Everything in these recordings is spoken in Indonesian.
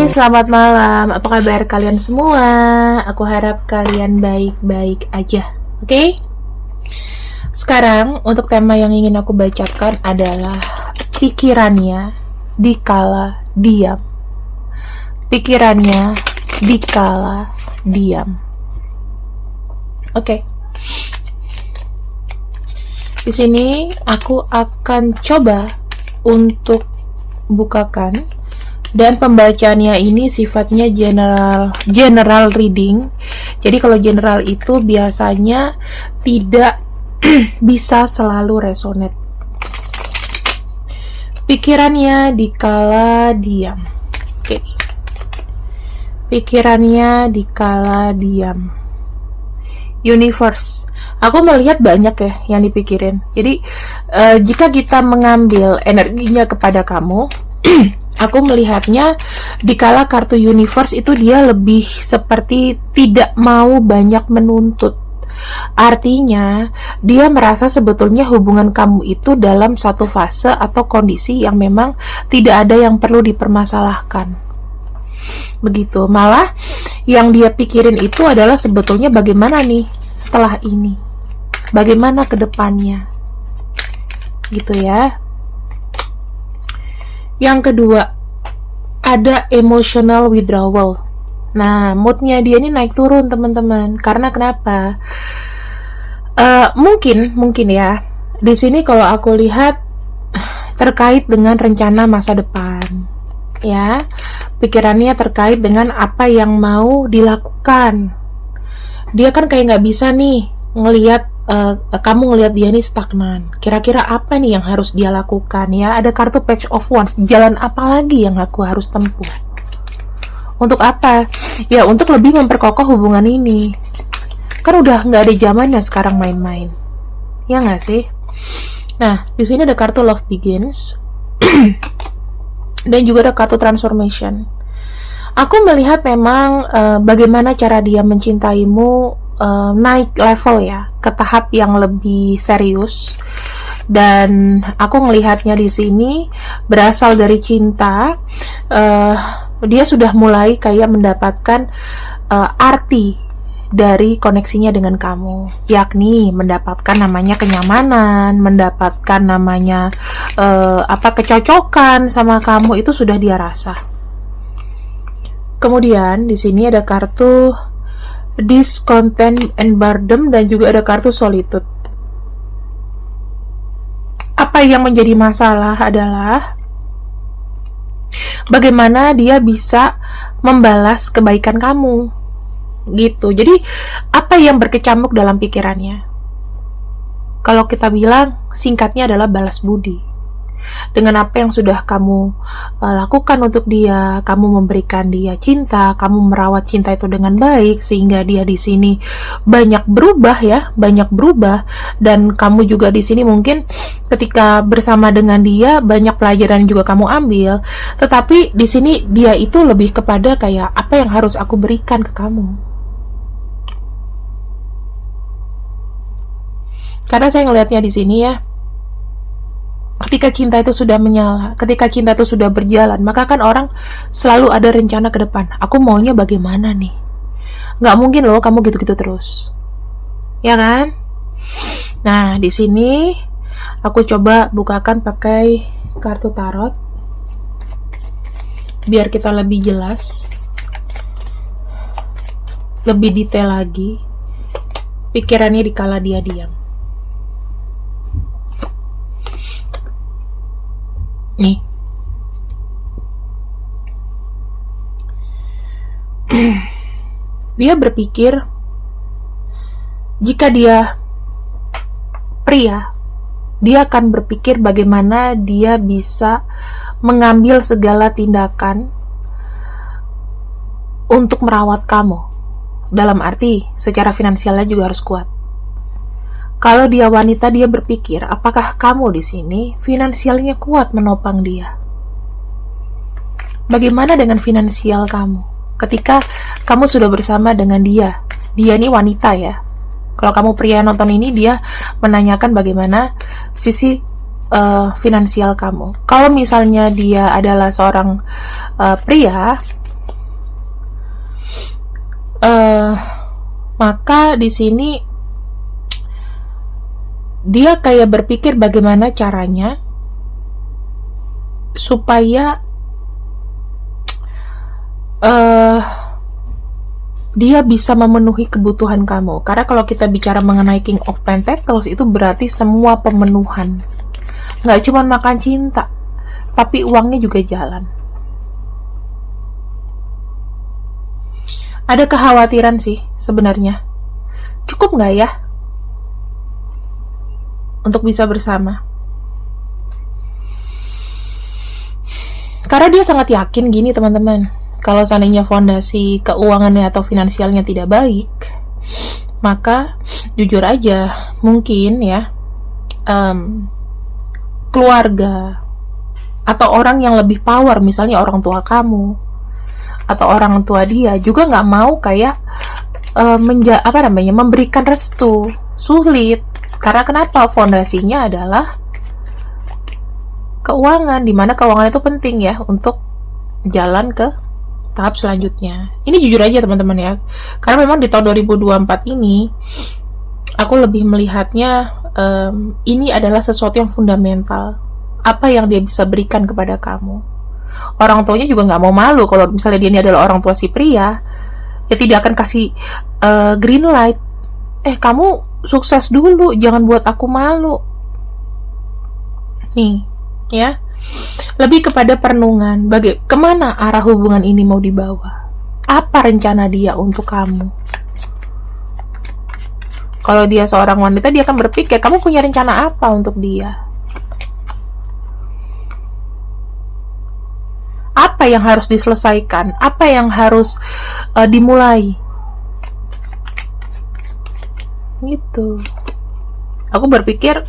selamat malam. Apa kabar kalian semua? Aku harap kalian baik-baik aja. Oke? Sekarang untuk tema yang ingin aku bacakan adalah pikirannya dikala diam. Pikirannya dikala diam. Oke. Di sini aku akan coba untuk bukakan, dan pembacaannya ini sifatnya general reading. Jadi kalau general itu biasanya tidak bisa selalu resonate. Pikirannya dikala diam. Oke. Pikirannya dikala diam. Universe. Aku melihat banyak ya yang dipikirin. Jadi jika kita mengambil energinya kepada kamu, aku melihatnya dikala kartu universe itu dia lebih seperti tidak mau banyak menuntut. Artinya dia merasa sebetulnya hubungan kamu itu dalam satu fase atau kondisi yang memang tidak ada yang perlu dipermasalahkan. Begitu. Malah yang dia pikirin itu adalah sebetulnya bagaimana nih setelah ini, bagaimana ke depannya, gitu ya. Yang kedua, ada emotional withdrawal. Nah, moodnya dia ini naik turun teman-teman. Karena kenapa? Mungkin ya. Di sini kalau aku lihat terkait dengan rencana masa depan, ya. Pikirannya terkait dengan apa yang mau dilakukan. Dia kan kayak nggak bisa nih ngelihat kamu ngelihat dia nih stagnan. Kira-kira apa nih yang harus dia lakukan ya? Ada kartu Page of Wands. Jalan apa lagi yang aku harus tempuh? Untuk apa? Ya untuk lebih memperkokoh hubungan ini. Kan udah nggak ada zamannya sekarang main-main. Ya nggak sih? Nah di sini ada kartu Love Begins dan juga ada kartu Transformation. Aku melihat memang bagaimana cara dia mencintaimu naik level ya, ke tahap yang lebih serius. Dan aku melihatnya di sini berasal dari cinta. Dia sudah mulai kayak mendapatkan arti dari koneksinya dengan kamu, yakni mendapatkan namanya kenyamanan, mendapatkan namanya kecocokan sama kamu, itu sudah dia rasa. Kemudian di sini ada kartu Discontent and Boredom dan juga ada kartu Solitude. Apa yang menjadi masalah adalah bagaimana dia bisa membalas kebaikan kamu, gitu. Jadi apa yang berkecamuk dalam pikirannya? Kalau kita bilang singkatnya adalah balas budi. Dengan apa yang sudah kamu lakukan untuk dia, kamu memberikan dia cinta, kamu merawat cinta itu dengan baik sehingga dia di sini banyak berubah ya, banyak berubah. Dan kamu juga di sini mungkin ketika bersama dengan dia banyak pelajaran juga kamu ambil. Tetapi di sini dia itu lebih kepada kayak apa yang harus aku berikan ke kamu. Karena saya ngelihatnya di sini ya, ketika cinta itu sudah menyala, ketika cinta itu sudah berjalan, maka kan orang selalu ada rencana ke depan. Aku maunya bagaimana nih? Nggak mungkin loh kamu gitu-gitu terus, ya kan? Nah, di sini aku coba bukakan pakai kartu tarot, biar kita lebih jelas, lebih detail lagi. Pikirannya dikala dia diam. Nih. Dia berpikir jika dia pria, dia akan berpikir bagaimana dia bisa mengambil segala tindakan untuk merawat kamu. Dalam arti secara finansialnya juga harus kuat. Kalau dia wanita, dia berpikir, apakah kamu di sini finansialnya kuat menopang dia? Bagaimana dengan finansial kamu? Ketika kamu sudah bersama dengan dia ini wanita ya. Kalau kamu pria nonton ini, dia menanyakan bagaimana sisi finansial kamu. Kalau misalnya dia adalah seorang pria, eh maka di sini dia kayak berpikir bagaimana caranya supaya eh dia bisa memenuhi kebutuhan kamu. Karena kalau kita bicara mengenai King of Pentacles, itu berarti semua pemenuhan. Nggak cuma makan cinta, tapi uangnya juga jalan. Ada kekhawatiran sih sebenarnya. Cukup nggak ya untuk bisa bersama? Karena dia sangat yakin gini teman-teman, kalau seandainya fondasi keuangannya atau finansialnya tidak baik, maka jujur aja mungkin ya keluarga atau orang yang lebih power, misalnya orang tua kamu atau orang tua dia juga nggak mau kayak memberikan restu. Sulit. Karena kenapa? Fondasinya adalah keuangan, dimana keuangan itu penting ya untuk jalan ke tahap selanjutnya. Ini jujur aja teman-teman ya, karena memang di tahun 2024 ini aku lebih melihatnya ini adalah sesuatu yang fundamental. Apa yang dia bisa berikan kepada kamu. Orang tuanya juga nggak mau malu kalau misalnya dia ini adalah orang tua si pria, ya tidak akan kasih green light. Kamu sukses dulu, jangan buat aku malu. Nih, ya. Lebih kepada perenungan, kemana arah hubungan ini mau dibawa? Apa rencana dia untuk kamu? Kalau dia seorang wanita, dia akan berpikir, kamu punya rencana apa untuk dia? Apa yang harus diselesaikan? Apa yang harus dimulai? Gitu. Aku berpikir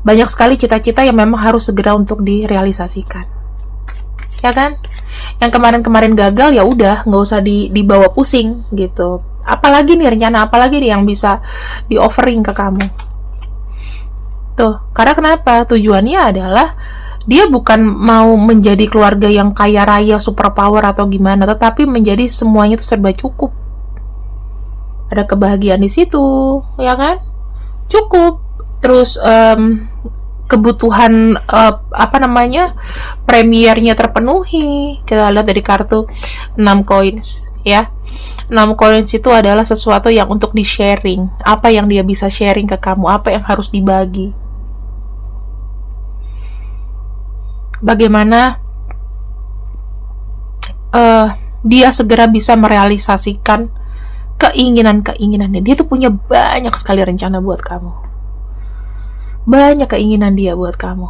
banyak sekali cita-cita yang memang harus segera untuk direalisasikan, ya kan? Yang kemarin-kemarin gagal ya udah nggak usah dibawa pusing gitu. Apalagi nih rencana, apalagi nih yang bisa di offering ke kamu tuh. Karena kenapa? Tujuannya adalah dia bukan mau menjadi keluarga yang kaya raya, super power atau gimana, tetapi menjadi semuanya itu serba cukup. Ada kebahagiaan di situ, ya kan? Cukup. Terus kebutuhan premiernya terpenuhi. Kita lihat dari kartu 6 coins ya. 6 coins itu adalah sesuatu yang untuk di sharing. Apa yang dia bisa sharing ke kamu, apa yang harus dibagi. Bagaimana dia segera bisa merealisasikan keinginan-keinginannya. Dia tuh punya banyak sekali rencana buat kamu. Banyak keinginan dia buat kamu.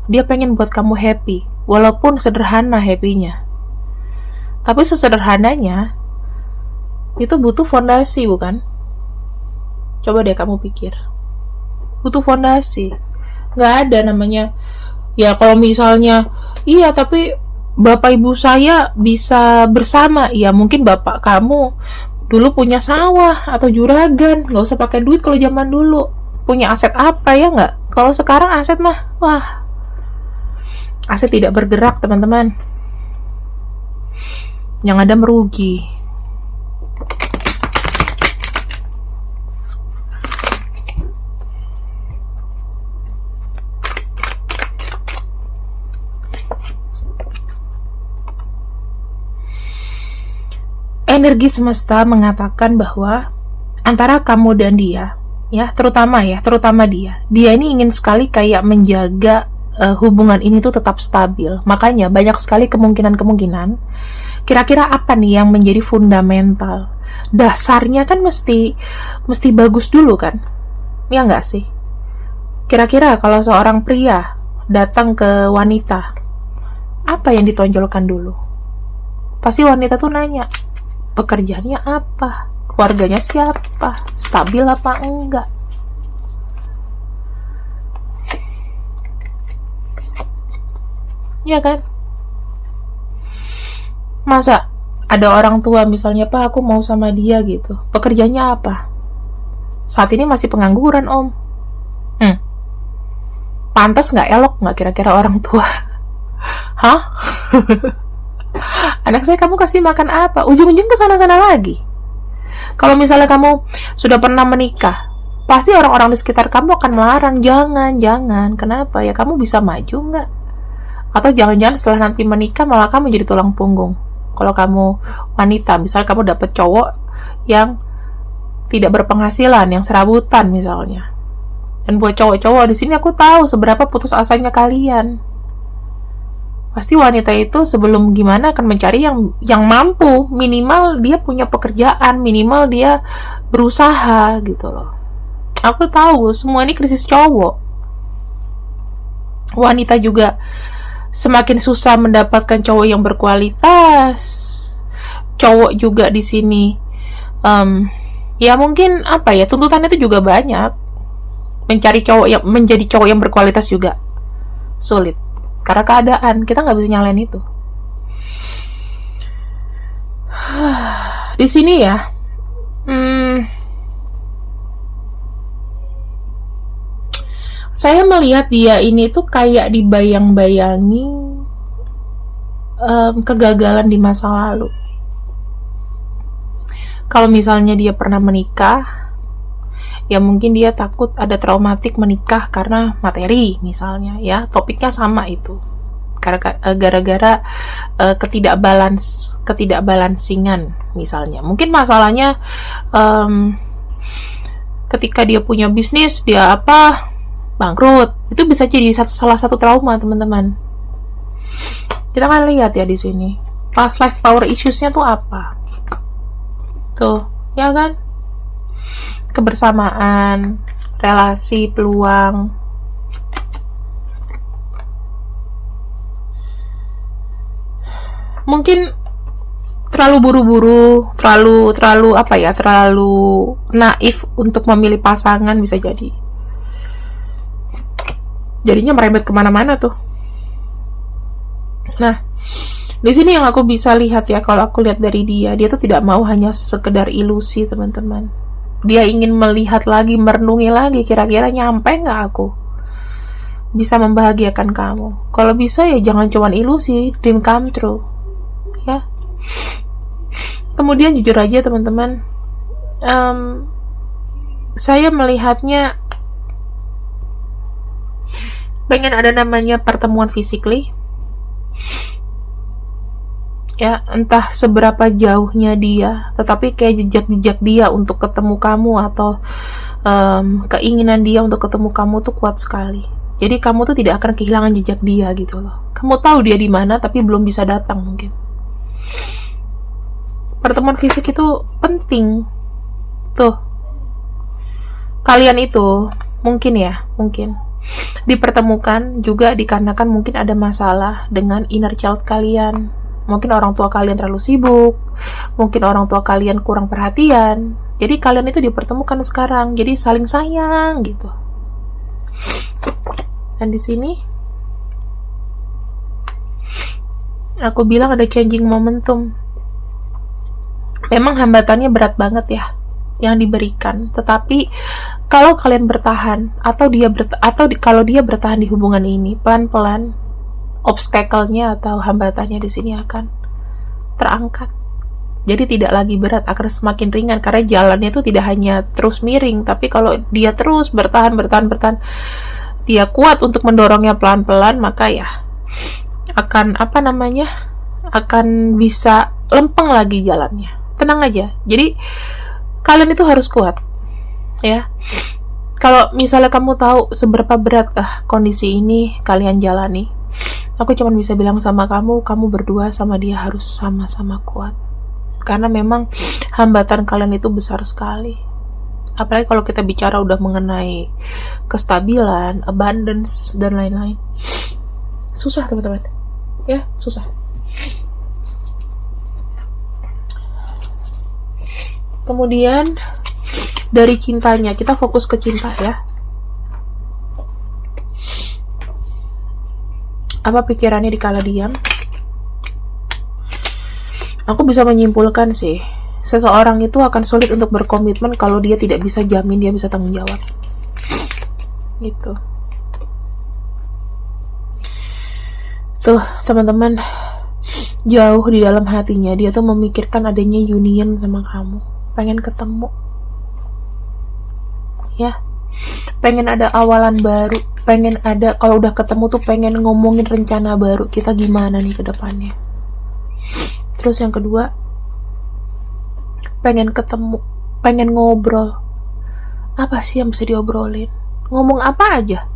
Dia pengen buat kamu happy, walaupun sederhana happy-nya. Tapi sesederhananya itu butuh fondasi, bukan? Coba deh kamu pikir. Butuh fondasi. Gak ada namanya, ya kalau misalnya, iya tapi bapak ibu saya bisa bersama. Ya mungkin bapak kamu dulu punya sawah atau juragan, gak usah pakai duit kalau zaman dulu. Punya aset apa ya nggak? Kalau sekarang aset mah, wah, aset tidak bergerak teman-teman. Yang ada merugi. Energi semesta mengatakan bahwa antara kamu dan dia, ya terutama dia ini ingin sekali kayak menjaga hubungan ini tuh tetap stabil. Makanya banyak sekali kemungkinan kira-kira apa nih yang menjadi fundamental. Dasarnya kan mesti bagus dulu kan, ya nggak sih? Kira-kira kalau seorang pria datang ke wanita, apa yang ditonjolkan dulu? Pasti wanita tuh nanya, pekerjaannya apa, keluarganya siapa, stabil apa enggak. Ya kan? Masa ada orang tua misalnya, Pak aku mau sama dia gitu, pekerjaannya apa? Saat ini masih pengangguran om. Pantas nggak, elok nggak kira-kira orang tua? Hah? Anak saya kamu kasih makan apa? Ujung-ujung kesana-sana lagi. Kalau misalnya kamu sudah pernah menikah, pasti orang-orang di sekitar kamu akan melarang, jangan. Kenapa? Ya kamu bisa maju nggak? Atau jangan-jangan setelah nanti menikah malah kamu jadi tulang punggung. Kalau kamu wanita, misalnya kamu dapet cowok yang tidak berpenghasilan, yang serabutan misalnya. Dan buat cowok-cowok di sini aku tahu seberapa putus asanya kalian. Pasti wanita itu sebelum gimana akan mencari yang mampu, minimal dia punya pekerjaan, minimal dia berusaha gitu loh. Aku tahu semua ini krisis cowok. Wanita juga semakin susah mendapatkan cowok yang berkualitas. Cowok juga di sini, ya mungkin apa ya, tuntutannya itu juga banyak. Mencari cowok yang menjadi cowok yang berkualitas juga sulit. Karena keadaan kita nggak bisa nyalain itu. Di sini ya, saya melihat dia ini tuh kayak dibayang-bayangi kegagalan di masa lalu. Kalau misalnya dia pernah menikah, ya mungkin dia takut ada traumatik menikah karena materi misalnya, ya topiknya sama itu. Gara-gara ketidakbalansingan misalnya. Mungkin masalahnya ketika dia punya bisnis, dia bangkrut, itu bisa jadi salah satu trauma, teman-teman. Kita kan lihat ya di sini past life power issues-nya tuh apa, tuh ya kan, kebersamaan, relasi, peluang. Mungkin terlalu buru-buru, terlalu naif untuk memilih pasangan, bisa jadi. Jadinya merembet kemana-mana tuh. Nah, di sini yang aku bisa lihat ya, kalau aku lihat dari dia tuh tidak mau hanya sekedar ilusi, teman-teman. Dia ingin melihat lagi, merenungi lagi, kira-kira nyampe nggak aku bisa membahagiakan kamu. Kalau bisa ya jangan cuma ilusi, dream come true, ya. Kemudian jujur aja teman-teman, saya melihatnya pengen ada namanya pertemuan physically, ya, entah seberapa jauhnya dia, tetapi kayak jejak-jejak dia untuk ketemu kamu, atau keinginan dia untuk ketemu kamu tuh kuat sekali. Jadi kamu tuh tidak akan kehilangan jejak dia gitu loh. Kamu tahu dia di mana tapi belum bisa datang mungkin. Pertemuan fisik itu penting tuh. Kalian itu mungkin dipertemukan juga dikarenakan mungkin ada masalah dengan inner child kalian. Mungkin orang tua kalian terlalu sibuk, mungkin orang tua kalian kurang perhatian. Jadi kalian itu dipertemukan sekarang, jadi saling sayang gitu. Dan di sini aku bilang ada changing momentum. Memang hambatannya berat banget ya yang diberikan, tetapi kalau kalian bertahan, atau kalau dia bertahan di hubungan ini, pelan-pelan obstacle-nya atau hambatannya di sini akan terangkat. Jadi tidak lagi berat, akan semakin ringan, karena jalannya itu tidak hanya terus miring, tapi kalau dia terus bertahan, dia kuat untuk mendorongnya pelan-pelan, maka ya akan akan bisa lempeng lagi jalannya. Tenang aja. Jadi kalian itu harus kuat, ya. Kalau misalnya kamu tahu seberapa berat kondisi ini kalian jalani, aku cuma bisa bilang sama kamu berdua sama dia harus sama-sama kuat. Karena memang hambatan kalian itu besar sekali. Apalagi kalau kita bicara udah mengenai kestabilan, abundance, dan lain-lain. Susah teman-teman, ya, susah. Kemudian dari cintanya, kita fokus ke cinta ya. Apa pikirannya di kala diam? Aku bisa menyimpulkan sih, seseorang itu akan sulit untuk berkomitmen kalau dia tidak bisa jamin dia bisa tanggung jawab. Gitu. Tuh, teman-teman, jauh di dalam hatinya dia tuh memikirkan adanya union sama kamu. pengen ketemu, ya, pengen ada awalan baru, pengen ada, kalau udah ketemu tuh pengen ngomongin rencana baru kita gimana nih ke depannya. Terus yang kedua, pengen ketemu, pengen ngobrol. Apa sih yang bisa diobrolin? Ngomong apa aja,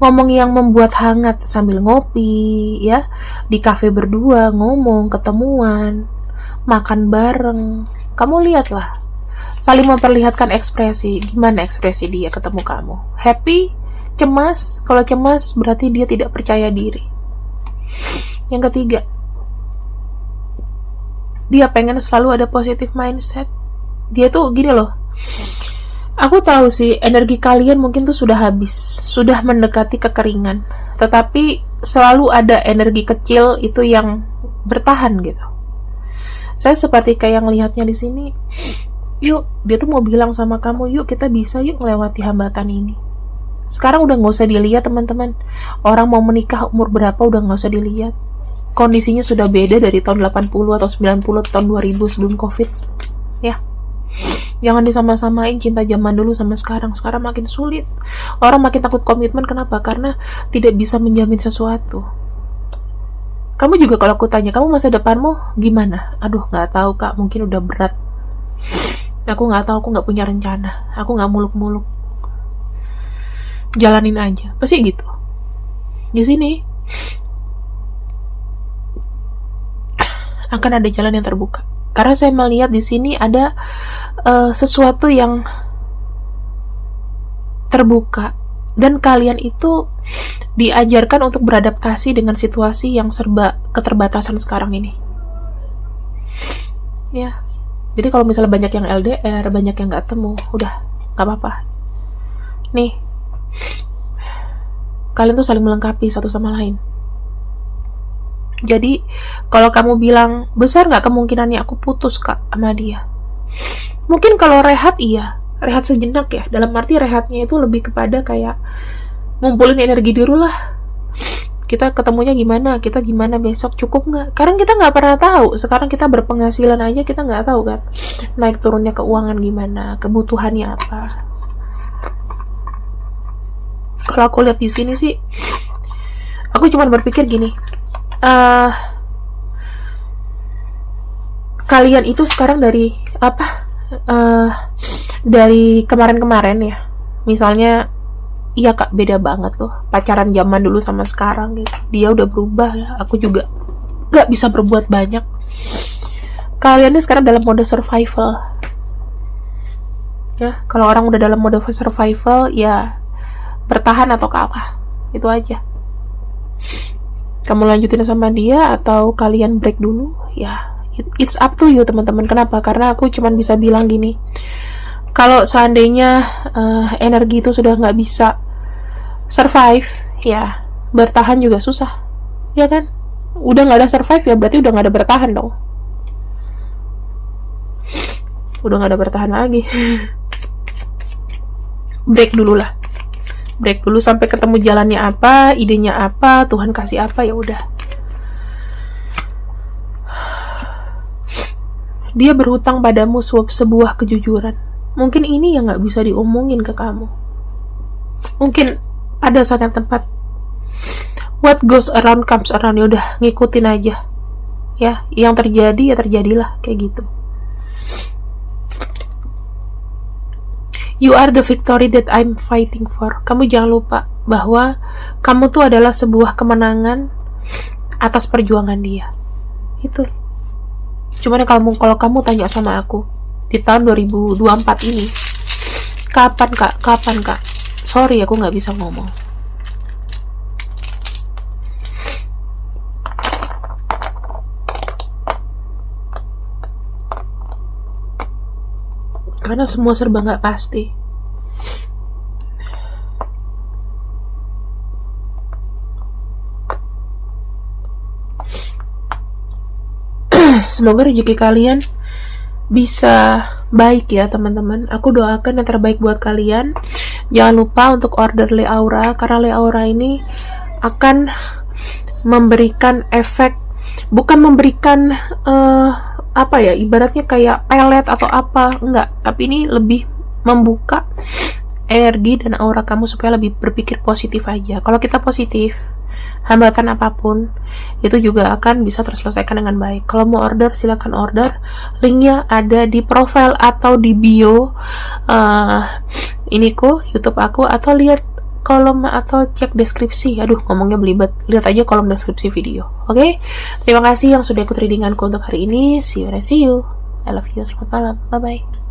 ngomong yang membuat hangat sambil ngopi, ya, di kafe berdua ngomong, ketemuan, makan bareng. Kamu lihatlah, saling memperlihatkan ekspresi. Gimana ekspresi dia ketemu kamu? Happy? Cemas? Kalau cemas berarti dia tidak percaya diri. Yang ketiga, dia pengen selalu ada positive mindset. Dia tuh gini loh, aku tahu sih energi kalian mungkin tuh sudah habis, sudah mendekati kekeringan, tetapi selalu ada energi kecil itu yang bertahan gitu. Saya seperti kayak ngelihatnya di sini. Yuk, dia tuh mau bilang sama kamu, yuk kita bisa yuk melewati hambatan ini. Sekarang udah nggak usah dilihat teman-teman. Orang mau menikah umur berapa udah nggak usah dilihat. Kondisinya sudah beda dari tahun 80 atau 90 atau tahun 2000 sebelum COVID. Ya. Jangan disama-samain cinta zaman dulu sama sekarang. Sekarang makin sulit. Orang makin takut komitmen. Kenapa? Karena tidak bisa menjamin sesuatu. Kamu juga kalau aku tanya, kamu masa depanmu gimana? Aduh, nggak tahu kak. Mungkin udah berat. Aku nggak tahu. Aku nggak punya rencana. Aku nggak muluk-muluk. Jalanin aja. Pasti gitu. Di sini akan ada jalan yang terbuka. Karena saya melihat di sini ada sesuatu yang terbuka dan kalian itu diajarkan untuk beradaptasi dengan situasi yang serba keterbatasan sekarang ini. Ya. Jadi kalau misalnya banyak yang LDR, banyak yang nggak temu, udah nggak apa-apa. Nih, kalian tuh saling melengkapi satu sama lain. Jadi kalau kamu bilang besar nggak kemungkinannya aku putus kak sama dia, mungkin kalau rehat iya, rehat sejenak ya. Dalam arti rehatnya itu lebih kepada kayak ngumpulin energi dulu lah. Kita ketemunya gimana, kita gimana besok, cukup nggak? Karena kita nggak pernah tahu. Sekarang kita berpenghasilan aja kita nggak tahu kan, naik turunnya keuangan gimana, kebutuhannya apa. Kalau aku lihat di sini sih, aku cuma berpikir gini. Kalian itu sekarang dari apa? Dari kemarin-kemarin ya. Misalnya, iya kak, beda banget loh. Pacaran zaman dulu sama sekarang gitu. Dia udah berubah ya. Aku juga gak bisa berbuat banyak. Kalian ini sekarang dalam mode survival. Ya, kalau orang udah dalam mode survival, ya bertahan atau apa. Itu aja. Kamu lanjutin sama dia atau kalian break dulu, ya it's up to you teman-teman. Kenapa? Karena aku cuma bisa bilang gini, kalau seandainya energi itu sudah nggak bisa survive, ya bertahan juga susah, ya kan? Udah nggak ada survive ya berarti udah nggak ada bertahan dong. Udah nggak ada bertahan lagi. Break dulu lah. Break dulu sampai ketemu jalannya apa, idenya apa, Tuhan kasih apa, ya udah. Dia berhutang padamu sebuah kejujuran. Mungkin ini yang nggak bisa diomongin ke kamu. Mungkin ada saat yang tepat. What goes around comes around. Ya udah, ngikutin aja. Ya, yang terjadi ya terjadilah kayak gitu. You are the victory that I'm fighting for. Kamu jangan lupa bahwa kamu tuh adalah sebuah kemenangan atas perjuangan dia. Itu. Cuman kalau kamu tanya sama aku di tahun 2024 ini, kapan kak? Kapan kak? Sorry, aku nggak bisa ngomong. Karena semua serba nggak pasti. Semoga rezeki kalian bisa baik ya teman-teman. Aku doakan yang terbaik buat kalian. Jangan lupa untuk order Le Aura, karena Le Aura ini akan memberikan efek, bukan memberikan apa ya, ibaratnya kayak pelet atau apa, enggak, tapi ini lebih membuka energi dan aura kamu supaya lebih berpikir positif aja. Kalau kita positif, hambatan apapun itu juga akan bisa terselesaikan dengan baik. Kalau mau order silakan order, linknya ada di profile atau di bio YouTube aku, atau lihat kolom atau cek deskripsi. Aduh, ngomongnya belibet, lihat aja kolom deskripsi video. Oke, terima kasih yang sudah ikut readinganku untuk hari ini. See you, I love you, selamat malam, bye bye.